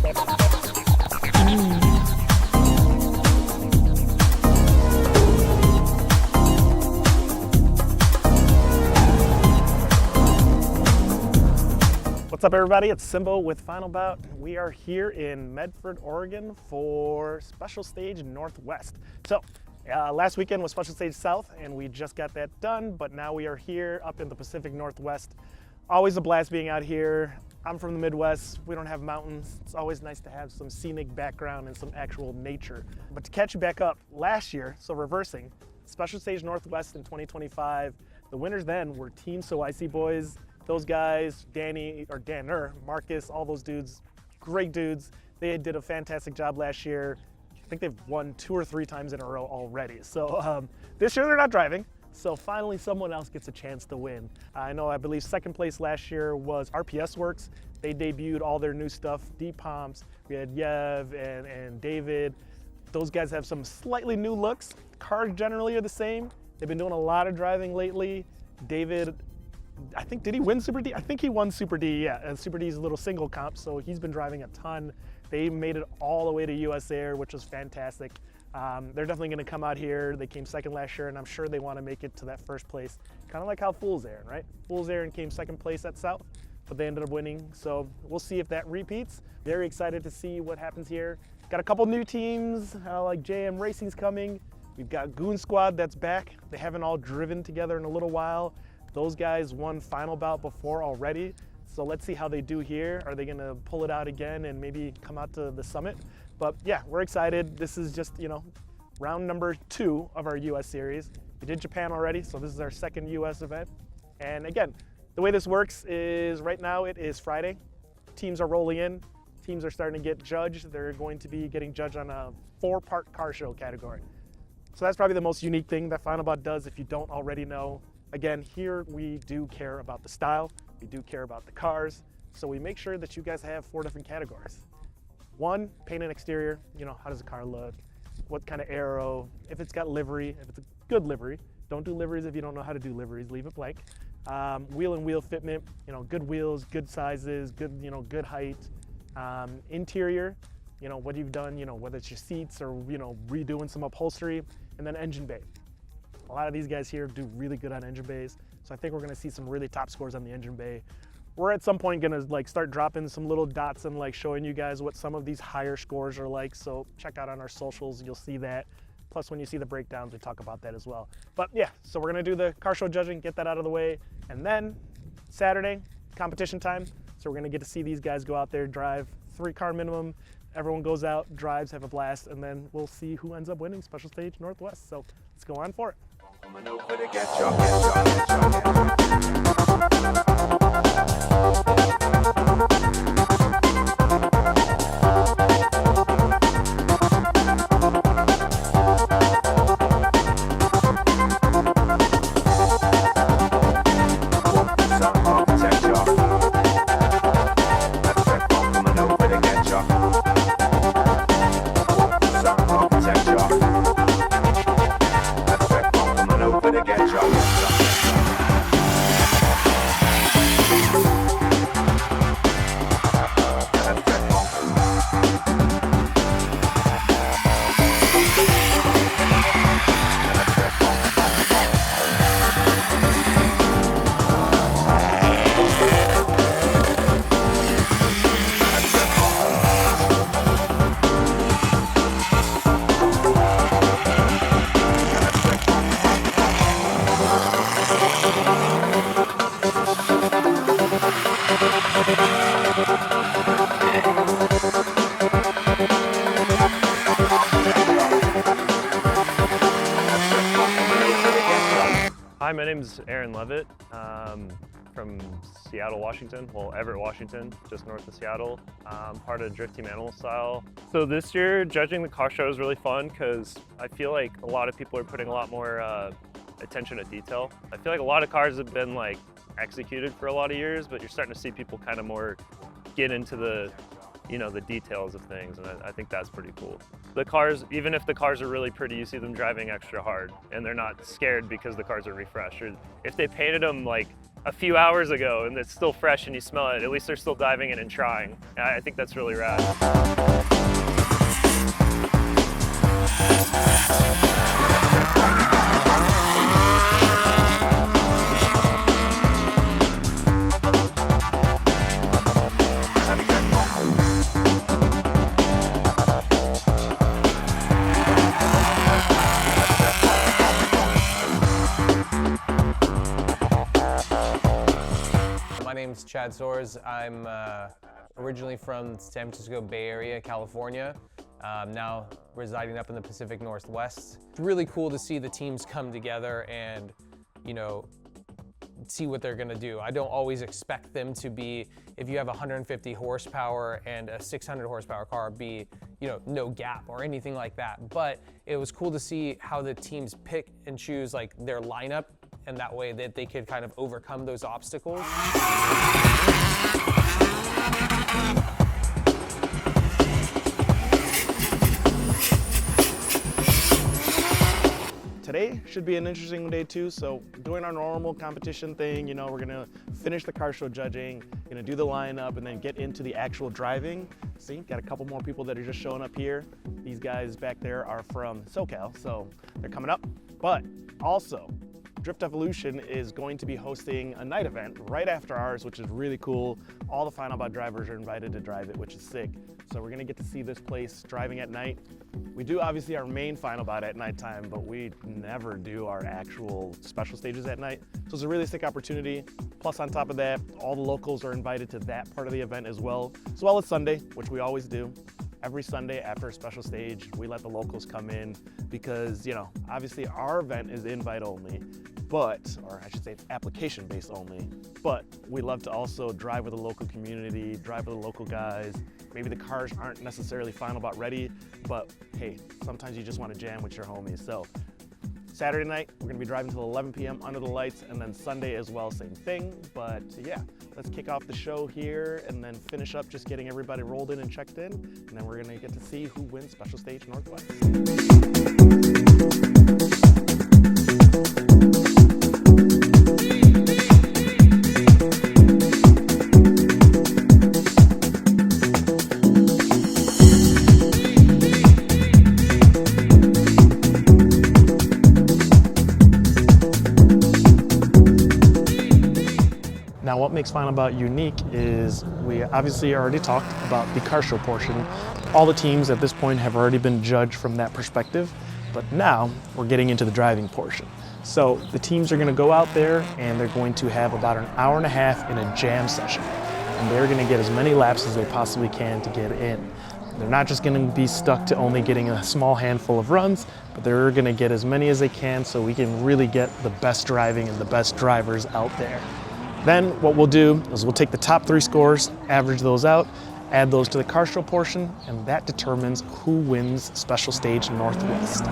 What's up, everybody? It's Simbo with Final Bout. We are here in Medford, Oregon for Special Stage Northwest. So last weekend was Special Stage South and we just got that done, but now we are here up in the Pacific Northwest. Always a blast being out here. I'm from the Midwest. We don't have mountains. It's always nice to have some scenic background and some actual nature. But to catch you back up, last year, so reversing, Special Stage Northwest in 2025, the winners then were Team So Icy Boys. Those guys, Danner, Marcus, all those dudes, great dudes. They did a fantastic job last year. I think they've won 2 or 3 times in a row already. So this year they're not driving. So finally someone else gets a chance to win. I believe second place last year was RPS Works. They debuted all their new stuff, Deep Pumps. We had Yev and David. Those guys have some slightly new looks. Cars generally are the same. They've been doing a lot of driving lately. David, I think, did he win Super D? I think he won Super D, yeah. And Super D's a little single comp, so he's been driving a ton. They made it all the way to US Air, which was fantastic. They're definitely gonna come out here. They came second last year, and I'm sure they wanna make it to that first place. Kind of like how Fool's Errand, right? Fool's Errand came second place at South, but they ended up winning. So we'll see if that repeats. Very excited to see what happens here. Got a couple new teams, like JM Racing's coming. We've got Goonsquad that's back. They haven't all driven together in a little while. Those guys won Final Bout before already, so let's see how they do here. Are they gonna pull it out again and maybe come out to the summit? But yeah, we're excited. This is just, round number 2 of our US series. We did Japan already, so this is our second US event. And again, the way this works is right now it is Friday. Teams are rolling in. Teams are starting to get judged. They're going to be getting judged on a 4-part car show category. So that's probably the most unique thing that Final Bout does if you don't already know. Again, here we do care about the style, we do care about the cars, so we make sure that you guys have 4 different categories. 1, paint and exterior, how does the car look, what kind of aero, if it's got livery, if it's a good livery. Don't do liveries if you don't know how to do liveries, leave it blank. Wheel and wheel fitment, good wheels, good sizes, good, good height. Interior, what you've done, whether it's your seats or, redoing some upholstery, and then engine bay. A lot of these guys here do really good on engine bays, so I think we're gonna see some really top scores on the engine bay. We're at some point gonna start dropping some little dots and showing you guys what some of these higher scores are like, so check out on our socials, you'll see that. Plus when you see the breakdowns, we talk about that as well. But yeah, so we're gonna do the car show judging, get that out of the way, and then Saturday, competition time. So we're gonna get to see these guys go out there, drive 3-car minimum. Everyone goes out, drives, have a blast, and then we'll see who ends up winning Special Stage Northwest. So let's go on for it. Hi, my name is Aaron Levitt from Seattle, Washington. Well, Everett, Washington, just north of Seattle. I'm part of Drift Team Animal Style. So this year, judging the car show is really fun because I feel like a lot of people are putting a lot more attention to detail. I feel like a lot of cars have been executed for a lot of years, but you're starting to see people kind of more get into the the details of things, and I think that's pretty cool. The cars, even if the cars are really pretty, you see them driving extra hard, and they're not scared because the cars are refreshed. Or if they painted them a few hours ago and it's still fresh and you smell it. At least they're still diving in and trying. I think that's really rad. My name's Chad Soares. I'm originally from San Francisco Bay Area, California. Now residing up in the Pacific Northwest. It's really cool to see the teams come together and, you know, see what they're gonna do. I don't always expect them to be, if you have 150 horsepower and a 600 horsepower car, be, you know, no gap or anything like that. But it was cool to see how the teams pick and choose like their lineup, and that way that they could kind of overcome those obstacles. Today should be an interesting day too, so doing our normal competition thing, you know, we're gonna finish the car show judging, gonna do the lineup, and then get into the actual driving. See, got a couple more people that are just showing up here. These guys back there are from SoCal, so they're coming up. But also, Drift Evolution is going to be hosting a night event right after ours, which is really cool. All the Final Bout drivers are invited to drive it, which is sick. So we're gonna get to see this place driving at night. We do obviously our main Final Bout at nighttime, but we never do our actual special stages at night. So it's a really sick opportunity. Plus on top of that, all the locals are invited to that part of the event as well as Sunday, which we always do. Every Sunday after a special stage, we let the locals come in because, you know, obviously our event is invite only, or I should say it's application based only, but we love to also drive with the local community, drive with the local guys. Maybe the cars aren't necessarily Final Bout ready, but hey, sometimes you just want to jam with your homies. So Saturday night, we're gonna be driving till 11 p.m. under the lights, and then Sunday as well, same thing. But yeah, let's kick off the show here and then finish up just getting everybody rolled in and checked in, and then we're gonna get to see who wins Special Stage Northwest. Now, what makes Final Bout unique is we obviously already talked about the car show portion. All the teams at this point have already been judged from that perspective, but now we're getting into the driving portion. So the teams are going to go out there and they're going to have about an hour and a half in a jam session, and they're going to get as many laps as they possibly can to get in. They're not just going to be stuck to only getting a small handful of runs, but they're going to get as many as they can so we can really get the best driving and the best drivers out there. Then what we'll do is we'll take the top 3 scores, average those out, add those to the car show portion, and that determines who wins Special Stage Northwest.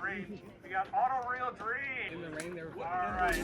range. We got Auto Real Dream. In the rain, they were All right. You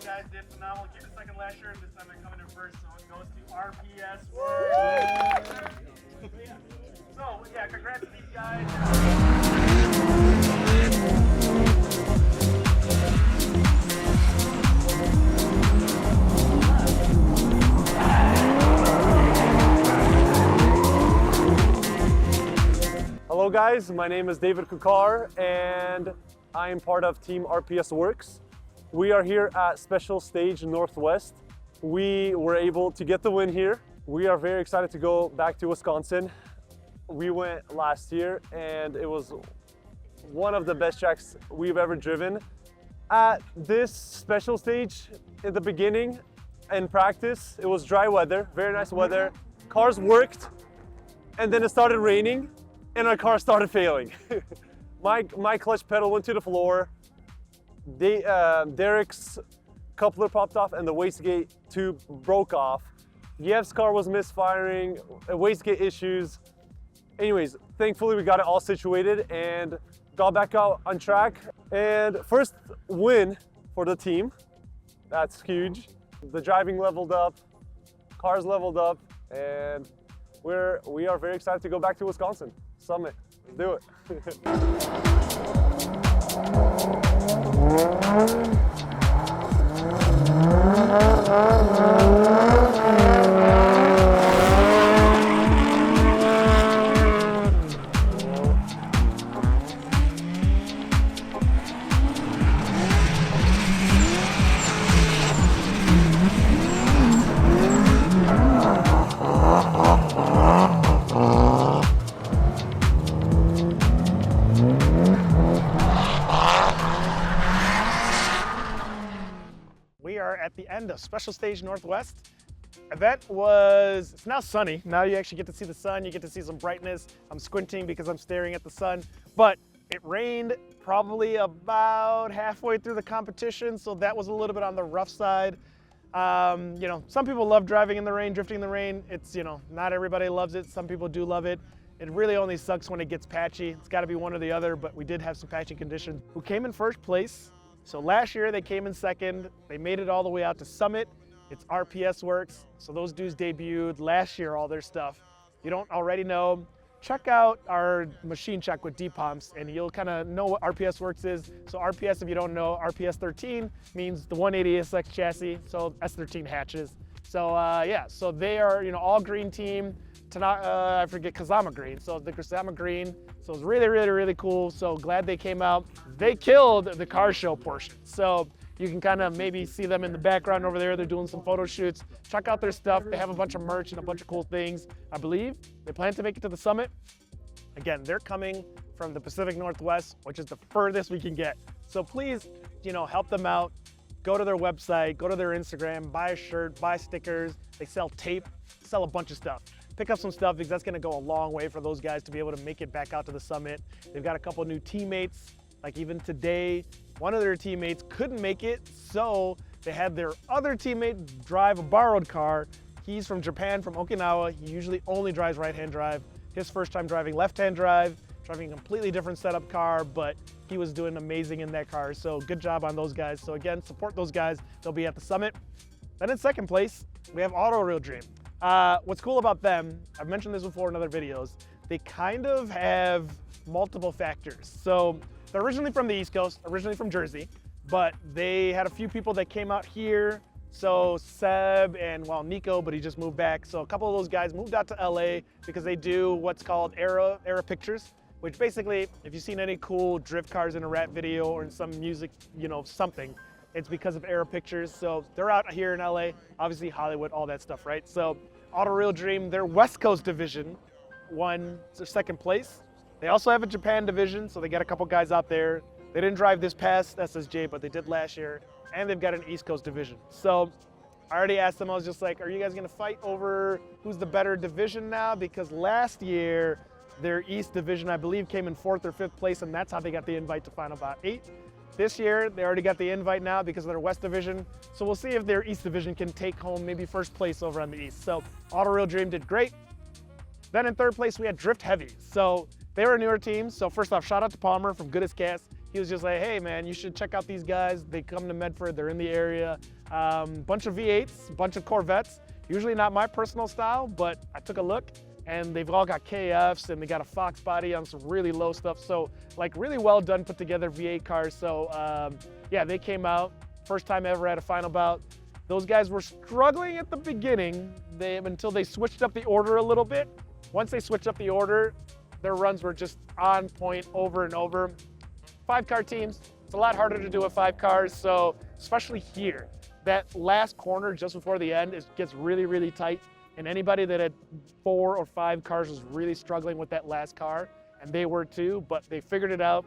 guys did phenomenal. Came in second last year. This time they're coming in first, so it goes to RPS Works. So, yeah, congrats to these guys. Hello guys, my name is David Kukar and I am part of Team RPS Works. We are here at Special Stage Northwest. We were able to get the win here. We are very excited to go back to Wisconsin. We went last year and it was one of the best tracks we've ever driven. At this special stage, in the beginning in practice, it was dry weather, very nice weather. Cars worked and then it started raining and our car started failing. my clutch pedal went to the floor. Derek's coupler popped off and the wastegate tube broke off. Yev's car was misfiring, wastegate issues. Anyways, thankfully we got it all situated and got back out on track. And first win for the team. That's huge. The driving leveled up, cars leveled up, and we are very excited to go back to Wisconsin. Summit, let's do it. We are at the end of Special Stage Northwest. Event was, it's now sunny. Now you actually get to see the sun, you get to see some brightness. I'm squinting because I'm staring at the sun, but it rained probably about halfway through the competition, so that was a little bit on the rough side. You know, some people love driving in the rain, drifting in the rain. It's, you know, not everybody loves it. Some people do love it. It really only sucks when it gets patchy. It's gotta be one or the other, but we did have some patchy conditions. Who came in first place? So last year they came in second. They made it all the way out to Summit. It's RPS Works. So those dudes debuted last year, all their stuff. If you don't already know, check out our machine check with D-Pumps and you'll kind of know what RPS Works is. So RPS, if you don't know, RPS 13 means the 180 SX chassis, so S13 hatches. So yeah, so they are, you know, all green team. I forget, Kazama green, so the Kazama green. So it's really, really, really cool. So glad they came out. They killed the car show portion. So you can kind of maybe see them in the background over there. They're doing some photo shoots. Check out their stuff. They have a bunch of merch and a bunch of cool things. I believe they plan to make it to the summit. Again, they're coming from the Pacific Northwest, which is the furthest we can get. So please, you know, help them out. Go to their website, go to their Instagram, buy a shirt, buy stickers. They sell tape, sell a bunch of stuff. Pick up some stuff because that's gonna go a long way for those guys to be able to make it back out to the summit. They've got a couple new teammates, like even today, one of their teammates couldn't make it, so they had their other teammate drive a borrowed car. He's from Japan, from Okinawa. He usually only drives right-hand drive. His first time driving left-hand drive, driving a completely different setup car, but he was doing amazing in that car, so good job on those guys. So again, support those guys. They'll be at the summit. Then in second place, we have Auto Real Dream. What's cool about them, I've mentioned this before in other videos, they kind of have multiple factors. So they're originally from the East Coast, originally from Jersey, but they had a few people that came out here. So Seb and, well, Nico, but he just moved back. So a couple of those guys moved out to LA because they do what's called era pictures, which basically, if you've seen any cool drift cars in a rap video or in some music, you know, something, it's because of era pictures. So they're out here in LA, obviously Hollywood, all that stuff, right? So Auto Real Dream, their West Coast division won second place. They also have a Japan division, so they got a couple guys out there. They didn't drive this past SSJ, but they did last year. And they've got an East Coast division. So I already asked them, I was just like, are you guys gonna fight over who's the better division now? Because last year, their East division, I believe, came in 4th or 5th place, and that's how they got the invite to Final Bout 8. This year, they already got the invite now because of their West division. So we'll see if their East division can take home maybe first place over on the East. So Auto Real Dream did great. Then in third place, we had Drift Heavy. So they were a newer team. So first off, shout out to Palmer from Goodest Cast. He was just like, hey man, you should check out these guys. They come to Medford, they're in the area. Bunch of V8s, bunch of Corvettes. Usually not my personal style, but I took a look and they've all got KFs and they got a Fox body on some really low stuff. So like really well done, put together V8 cars. So yeah, they came out, first time ever at a final bout. Those guys were struggling at the beginning until they switched up the order a little bit. Once they switched up the order, their runs were just on point over and over. 5-car teams, it's a lot harder to do with 5 cars. So especially here, that last corner just before the end, it gets really, really tight. And anybody that had 4 or 5 cars was really struggling with that last car, and they were too, but they figured it out.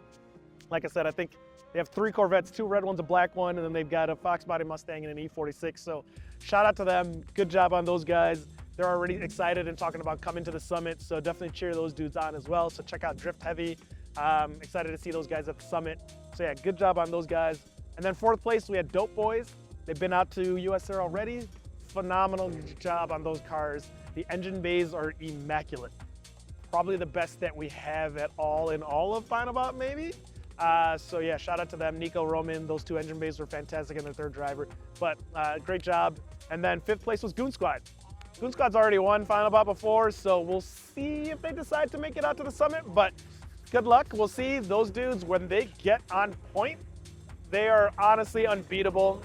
Like I said, I think they have 3 Corvettes, 2 red ones, a black one, and then they've got a Fox body Mustang and an E46. So shout out to them, good job on those guys. They're already excited and talking about coming to the summit, so definitely cheer those dudes on as well. So check out Drift Heavy. Excited to see those guys at the summit. So yeah, good job on those guys. And then fourth place, we had Dopeboys. They've been out to USR already. Phenomenal job on those cars. The engine bays are immaculate. Probably the best that we have at all in all of Final Bout, maybe. So yeah, shout out to them. Nico, Roman, those 2 engine bays were fantastic and their 3rd driver. But great job. And then 5th place was Goonsquad. Goonsquad's already won Final Bout before, so we'll see if they decide to make it out to the summit. But good luck. We'll see. Those dudes, when they get on point, they are honestly unbeatable.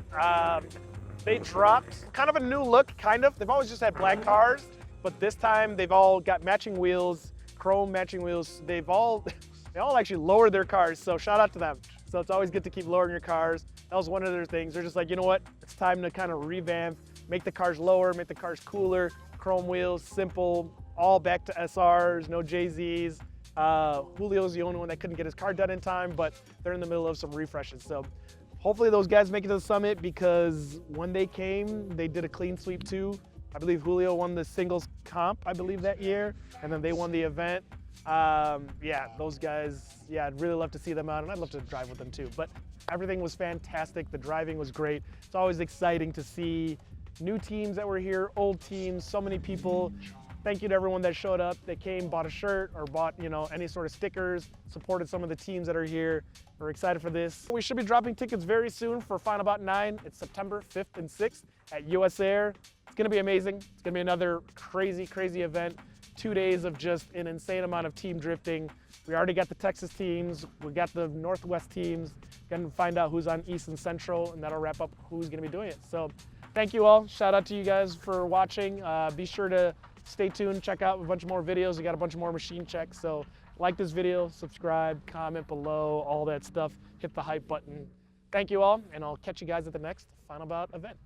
They dropped kind of a new look, kind of. They've always just had black cars, but this time they've all got matching wheels, chrome matching wheels. They all actually lowered their cars, so shout out to them. So it's always good to keep lowering your cars. That was one of their things. They're just like, you know what? It's time to kind of revamp, make the cars lower, make the cars cooler, chrome wheels, simple, all back to SRs, no JZs. Julio's the only one that couldn't get his car done in time, but they're in the middle of some refreshes. So hopefully those guys make it to the summit, because when they came, they did a clean sweep too. I believe Julio won the singles comp, I believe, that year, and then they won the event. Yeah, those guys, yeah, I'd really love to see them out, and I'd love to drive with them too. But everything was fantastic. The driving was great. It's always exciting to see new teams that were here, old teams, so many people. Thank you to everyone that showed up, that came, bought a shirt, or bought, you know, any sort of stickers, supported some of the teams that are here. We're excited for this. We should be dropping tickets very soon for Final Bout 9. It's September 5th and 6th at US Air. It's gonna be amazing. It's gonna be another crazy, crazy event. 2 days of just an insane amount of team drifting. We already got the Texas teams, we got the Northwest teams. Gonna find out who's on East and Central, and that'll wrap up who's gonna be doing it. So thank you all. Shout out to you guys for watching. Be sure to stay tuned, check out a bunch more videos. We got a bunch more machine checks. So like this video, subscribe, comment below, all that stuff. Hit the hype button. Thank you all, and I'll catch you guys at the next Final Bout event.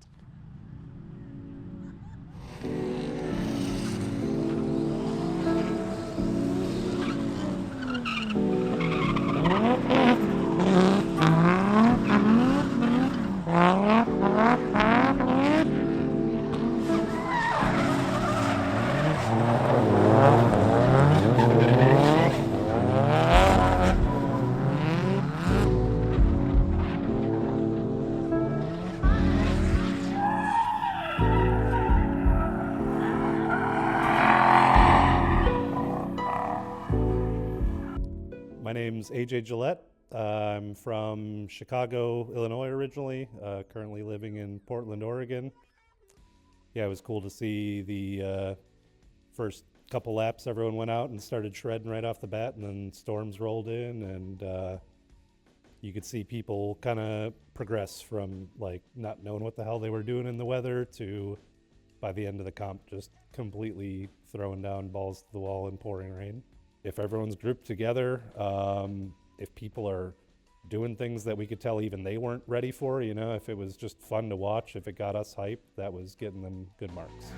My name's AJ Gillette. I'm from Chicago, Illinois originally, currently living in Portland, Oregon. Yeah, it was cool to see the first couple laps. Everyone went out and started shredding right off the bat, and then storms rolled in, and you could see people kind of progress from like not knowing what the hell they were doing in the weather to, by the end of the comp, just completely throwing down balls to the wall in pouring rain. If everyone's grouped together, if people are doing things that we could tell even they weren't ready for, you know, if it was just fun to watch, if it got us hyped, that was getting them good marks.